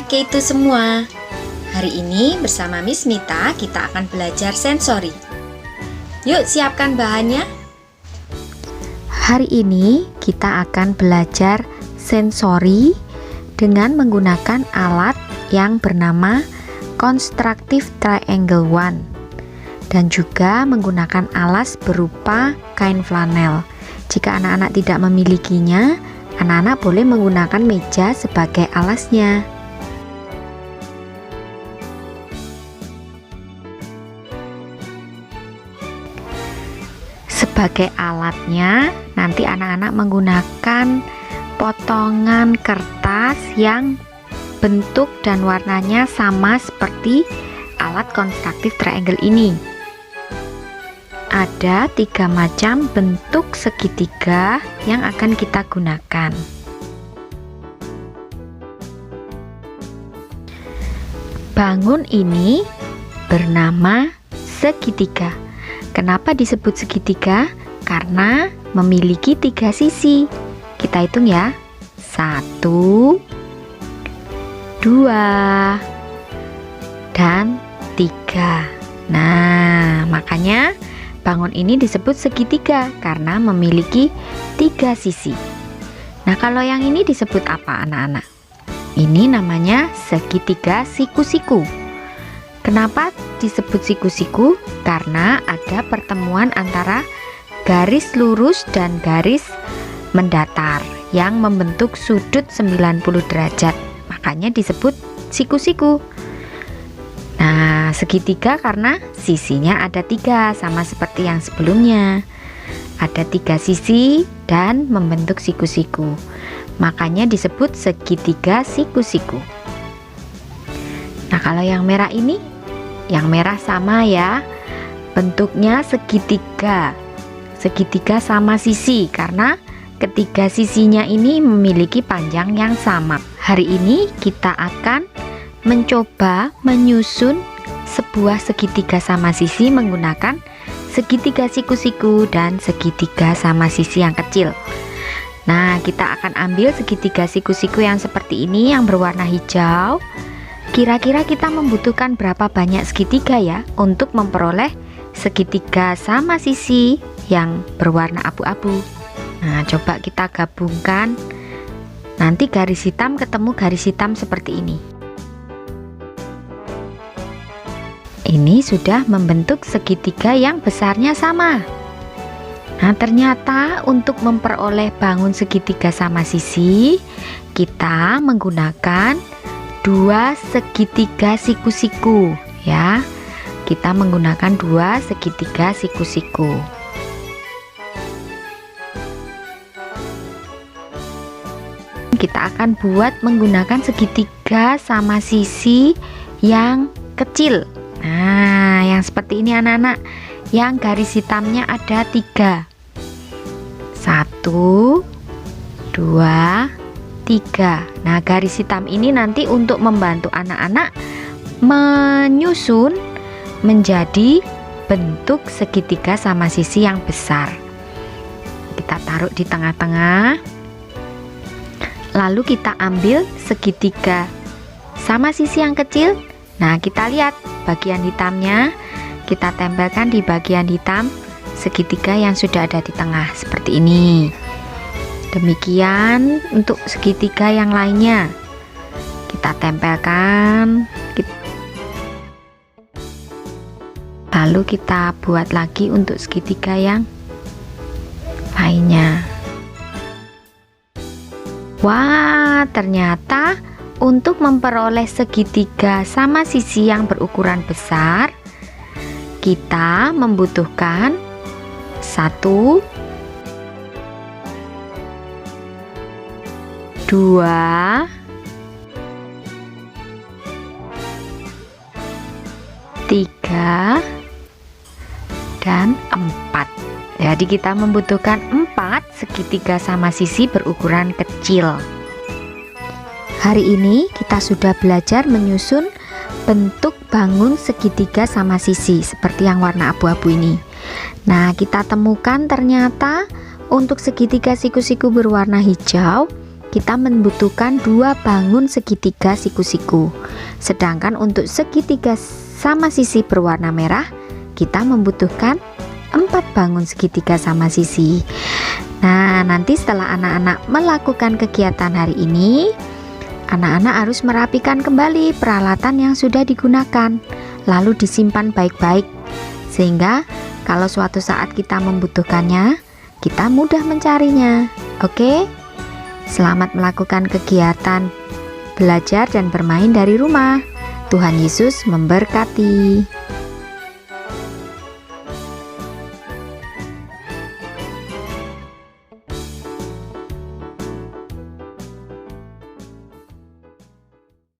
Oke, itu semua. Hari ini bersama Miss Mita kita akan belajar sensori. Yuk siapkan bahannya. Hari ini kita akan belajar sensori dengan menggunakan alat yang bernama Constructive Triangle One dan juga menggunakan alas berupa kain flanel. Jika anak-anak tidak memilikinya, anak-anak boleh menggunakan meja sebagai alasnya. Sebagai alatnya, nanti anak-anak menggunakan potongan kertas yang bentuk dan warnanya sama seperti alat constructive triangle ini. Ada 3 macam bentuk segitiga yang akan kita gunakan. Bangun ini bernama segitiga. Kenapa disebut segitiga? Karena memiliki 3 sisi. Kita hitung ya. 1, 2, dan 3. Nah, makanya bangun ini disebut segitiga karena memiliki 3 sisi. Nah, kalau yang ini disebut apa anak-anak? Ini namanya segitiga siku-siku. Kenapa disebut siku-siku? Karena ada pertemuan antara garis lurus dan garis mendatar yang membentuk sudut 90 derajat. Makanya disebut siku-siku. Nah, segitiga karena sisinya ada 3, sama seperti yang sebelumnya. Ada 3 sisi dan membentuk siku-siku. Makanya disebut segitiga siku-siku. Nah, kalau yang merah ini, yang merah sama ya, bentuknya segitiga. Segitiga sama sisi karena ketiga sisinya ini memiliki panjang yang sama. Hari ini kita akan mencoba menyusun sebuah segitiga sama sisi menggunakan segitiga siku-siku dan segitiga sama sisi yang kecil. Nah, kita akan ambil segitiga siku-siku yang seperti ini yang berwarna hijau. Kira-kira kita membutuhkan berapa banyak segitiga ya untuk memperoleh segitiga sama sisi yang berwarna abu-abu? Nah, coba kita gabungkan. Nanti garis hitam ketemu garis hitam seperti ini. Ini sudah membentuk segitiga yang besarnya sama. Nah, ternyata untuk memperoleh bangun segitiga sama sisi, kita menggunakan 2 segitiga siku-siku ya. Kita menggunakan 2 segitiga siku-siku. Kita akan buat menggunakan segitiga sama sisi yang kecil. Nah, yang seperti ini anak-anak, yang garis hitamnya ada 3. 1, 2, 3. Nah, garis hitam ini nanti untuk membantu anak-anak menyusun menjadi bentuk segitiga sama sisi yang besar. Kita taruh di tengah-tengah. Lalu kita ambil segitiga sama sisi yang kecil. Nah, kita lihat bagian hitamnya, kita tempelkan di bagian hitam segitiga yang sudah ada di tengah seperti ini. Demikian untuk segitiga yang lainnya. Kita tempelkan. Lalu kita buat lagi untuk segitiga yang lainnya. Wah, ternyata untuk memperoleh segitiga sama sisi yang berukuran besar, kita membutuhkan 1, 2, 3, dan 4. Jadi kita membutuhkan 4 segitiga sama sisi berukuran kecil. Hari ini kita sudah belajar menyusun bentuk bangun segitiga sama sisi seperti yang warna abu-abu ini. Nah, kita temukan ternyata untuk segitiga siku-siku berwarna hijau kita membutuhkan 2 bangun segitiga siku-siku. Sedangkan untuk segitiga sama sisi berwarna merah, kita membutuhkan 4 bangun segitiga sama sisi. Nah, nanti setelah anak-anak melakukan kegiatan hari ini, anak-anak harus merapikan kembali peralatan yang sudah digunakan, lalu disimpan baik-baik, sehingga kalau suatu saat kita membutuhkannya, kita mudah mencarinya. Oke? Selamat melakukan kegiatan belajar dan bermain dari rumah. Tuhan Yesus memberkati.